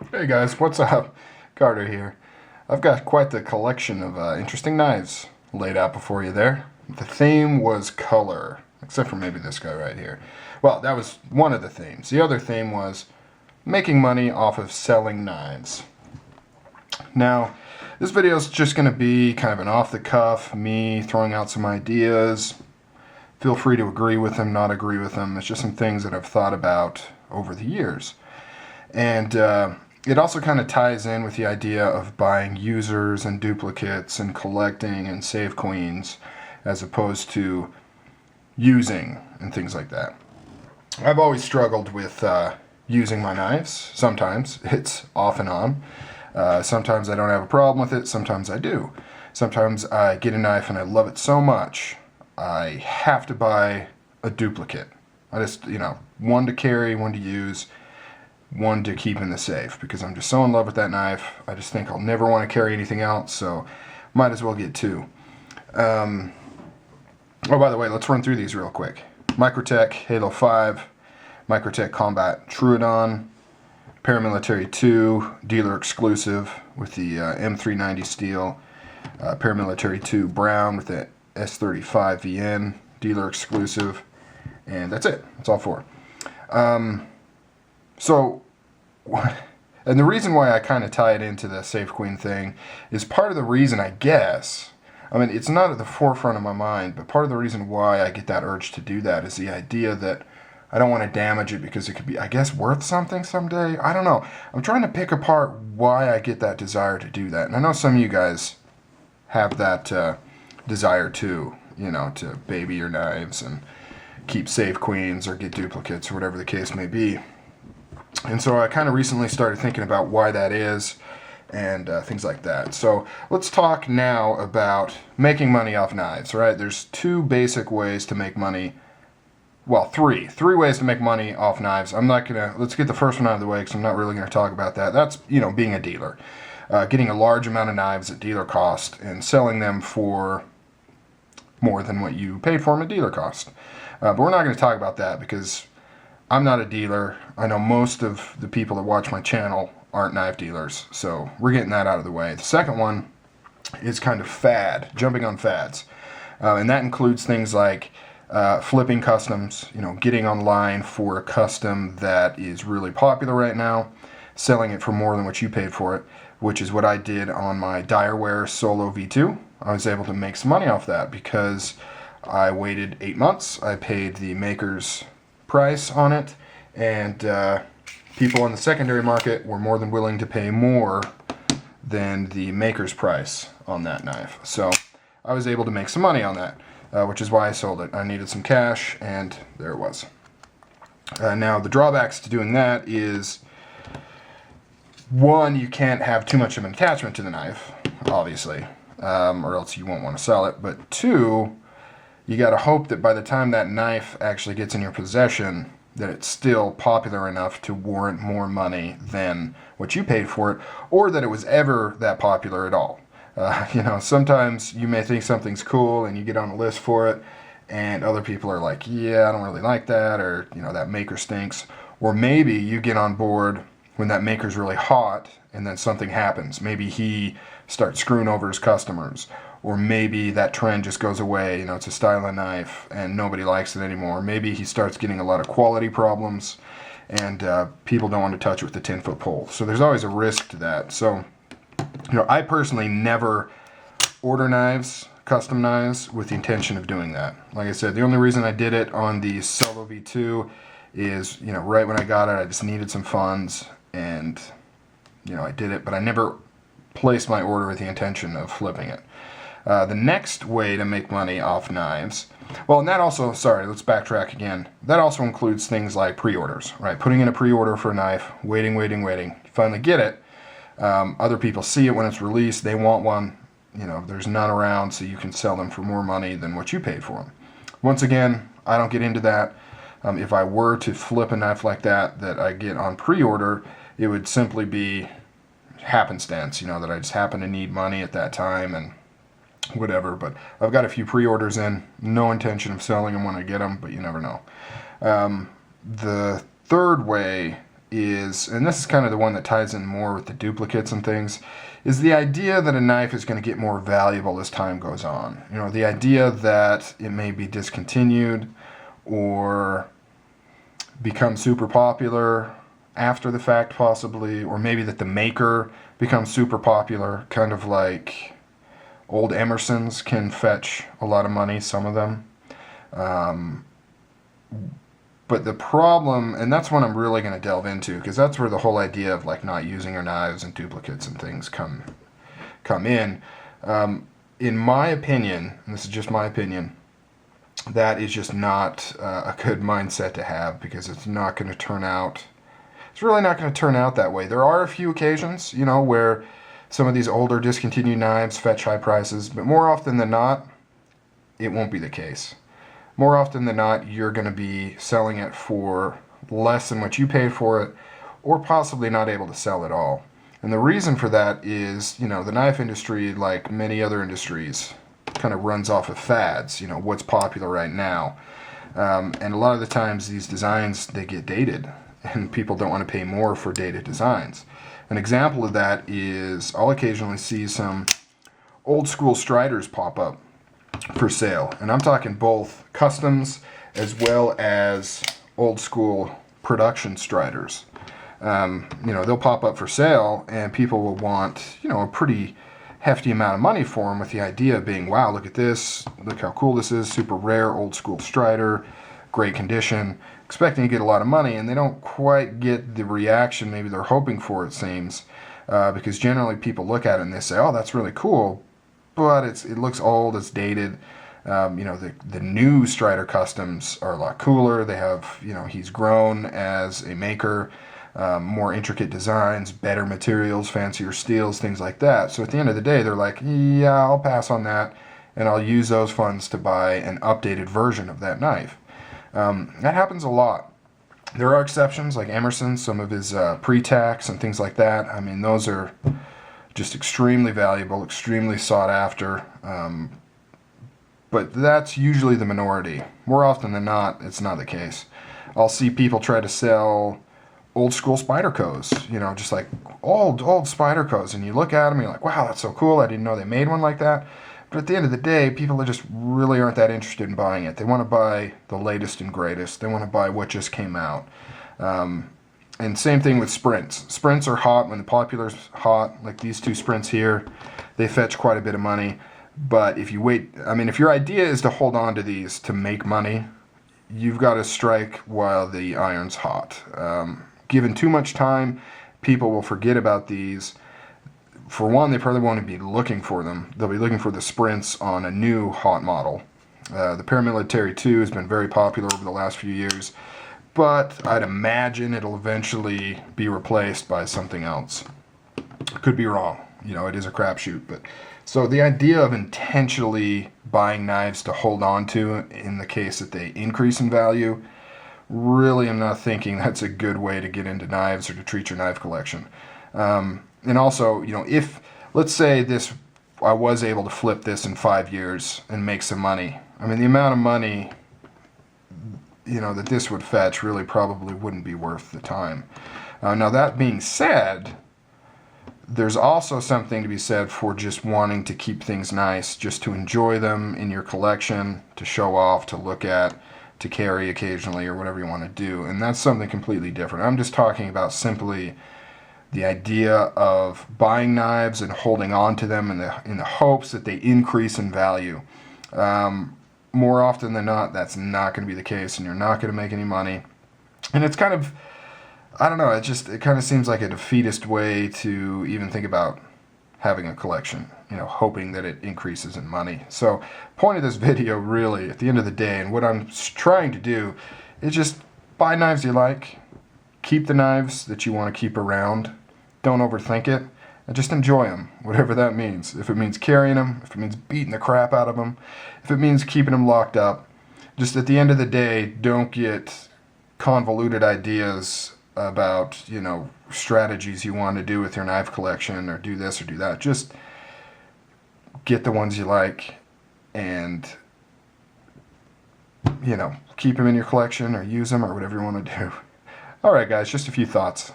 Hey guys, what's up? Carter here. I've got quite the collection of interesting knives laid out before you there. The theme was color, except for maybe this guy right here. Well, that was one of the themes. The other theme was making money off of selling knives. Now, this video is just going to be kind of an off-the-cuff, me throwing out some ideas. Feel free to agree with them, not agree with them. It's just some things that I've thought about over the years. And it also kind of ties in with the idea of buying users and duplicates and collecting and save queens as opposed to using and things like that. I've always struggled with using my knives. Sometimes it's off and on. Sometimes I don't have a problem with it. Sometimes I do. Sometimes I get a knife and I love it so much I have to buy a duplicate. I just, one to carry, one to use, one to keep in the safe because I'm just so in love with that knife. I just think I'll never want to carry anything else, so might as well get two. Oh, by the way, let's run through these real quick. Microtech Halo 5, Microtech Combat Troodon, Paramilitary 2, dealer exclusive with the M390 steel, Paramilitary 2 Brown with the S35 VN, dealer exclusive, and that's it. That's all four. So, and the reason why I kind of tie it into the Safe Queen thing is part of the reason, I guess, I mean, it's not at the forefront of my mind, but part of the reason why I get that urge to do that is the idea that I don't want to damage it because it could be, I guess, worth something someday. I don't know. I'm trying to pick apart why I get that desire to do that. And I know some of you guys have that desire too, to baby your knives and keep Safe Queens or get duplicates or whatever the case may be. And so I kind of recently started thinking about why that is and things like that. So let's talk now about making money off knives, right? There's two basic ways to make money. Well, three ways to make money off knives. Let's get the first one out of the way because I'm not really going to talk about that. That's, being a dealer. Getting a large amount of knives at dealer cost and selling them for more than what you paid for them at dealer cost. But we're not going to talk about that because I'm not a dealer. I know most of the people that watch my channel aren't knife dealers, so we're getting that out of the way. The second one is kind of jumping on fads. And that includes things like flipping customs, getting online for a custom that is really popular right now, selling it for more than what you paid for it, which is what I did on my Direware Solo V2. I was able to make some money off that because I waited 8 months. I paid the maker's price on it, and people in the secondary market were more than willing to pay more than the maker's price on that knife. So I was able to make some money on that, which is why I sold it. I needed some cash, and there it was. Now, the drawbacks to doing that is, one, you can't have too much of an attachment to the knife, obviously, or else you won't want to sell it. But two, you got to hope that by the time that knife actually gets in your possession, that it's still popular enough to warrant more money than what you paid for it, or that it was ever that popular at all. Sometimes you may think something's cool and you get on a list for it, and other people are like, yeah, I don't really like that, or, that maker stinks. Or maybe you get on board when that maker's really hot and then something happens. Maybe he starts screwing over his customers. Or maybe that trend just goes away, it's a style of knife and nobody likes it anymore. Maybe he starts getting a lot of quality problems and people don't want to touch it with the 10-foot pole. So there's always a risk to that. So, I personally never order knives, custom knives, with the intention of doing that. Like I said, the only reason I did it on the Solo V2 is, right when I got it, I just needed some funds and, I did it, but I never placed my order with the intention of flipping it. The next way to make money off knives, well, and that also, let's backtrack again. That also includes things like pre-orders, right? Putting in a pre-order for a knife, waiting. You finally get it. Other people see it when it's released. They want one. There's none around, so you can sell them for more money than what you paid for them. Once again, I don't get into that. If I were to flip a knife like that I get on pre-order, it would simply be happenstance, that I just happen to need money at that time and whatever. But I've got a few pre-orders in, no intention of selling them when I get them, but you never know. The third way is, and this is kind of the one that ties in more with the duplicates and things, is the idea that a knife is going to get more valuable as time goes on. You know, the idea that it may be discontinued or become super popular after the fact possibly, or maybe that the maker becomes super popular, kind of like old Emersons can fetch a lot of money, some of them. But the problem, and that's what I'm really going to delve into, because that's where the whole idea of like not using your knives and duplicates and things come in. In my opinion, and this is just my opinion, that is just not a good mindset to have, because it's not going to turn out. It's really not going to turn out that way. There are a few occasions, you know, where some of these older discontinued knives fetch high prices, but more often than not, it won't be the case. More often than not, you're going to be selling it for less than what you paid for it, or possibly not able to sell at all. And the reason for that is, you know, the knife industry, like many other industries, kind of runs off of fads, you know, what's popular right now. And a lot of the times these designs, they get dated, and people don't want to pay more for dated designs. An example of that is I'll occasionally see some old school Striders pop up for sale, and I'm talking both customs as well as old school production Striders. You know, they'll pop up for sale, and people will want, you know, a pretty hefty amount of money for them, with the idea being, wow, look at this, look how cool this is, super rare old school Strider, great condition, expecting to get a lot of money, and they don't quite get the reaction maybe they're hoping for, it seems, because generally people look at it and they say, oh, that's really cool, but it looks old, it's dated. You know, the new Strider customs are a lot cooler. They have, you know, he's grown as a maker, more intricate designs, better materials, fancier steels, things like that. So at the end of the day, they're like, yeah, I'll pass on that, and I'll use those funds to buy an updated version of that knife. That happens a lot. There are exceptions, like Emerson, some of his pre-tax and things like that. I mean, those are just extremely valuable, extremely sought after. But that's usually the minority. More often than not, it's not the case. I'll see people try to sell old school Spydercos, you know, just like old Spydercos, and you look at them and you're like, wow, that's so cool, I didn't know they made one like that. But at the end of the day, people just really aren't that interested in buying it. They want to buy the latest and greatest. They want to buy what just came out. And same thing with sprints. Sprints are hot when the popular's hot, like these two sprints here. They fetch quite a bit of money. But if you wait, I mean, if your idea is to hold on to these to make money, you've got to strike while the iron's hot. Given too much time, people will forget about these. For one, they probably won't be looking for them. They'll be looking for the sprints on a new hot model. The Paramilitary 2 has been very popular over the last few years, but I'd imagine it'll eventually be replaced by something else. Could be wrong. You know, it is a crapshoot. But so the idea of intentionally buying knives to hold on to in the case that they increase in value, really I'm not thinking that's a good way to get into knives or to treat your knife collection. And also, you know, if, let's say I was able to flip this in 5 years and make some money. I mean, the amount of money, you know, that this would fetch really probably wouldn't be worth the time. Now, that being said, there's also something to be said for just wanting to keep things nice, just to enjoy them in your collection, to show off, to look at, to carry occasionally, or whatever you want to do. And that's something completely different. I'm just talking about simply the idea of buying knives and holding on to them in the hopes that they increase in value. More often than not, that's not going to be the case, and you're not going to make any money. And it's kind of, I don't know, it kind of seems like a defeatist way to even think about having a collection, you know, hoping that it increases in money. So, point of this video really, at the end of the day, and what I'm trying to do, is just buy knives you like, keep the knives that you want to keep around, don't overthink it, and just enjoy them, whatever that means. If it means carrying them, if it means beating the crap out of them, if it means keeping them locked up, just at the end of the day, don't get convoluted ideas about, you know, strategies you want to do with your knife collection, or do this or do that. Just get the ones you like and, you know, keep them in your collection or use them or whatever you want to do. All right, guys, just a few thoughts.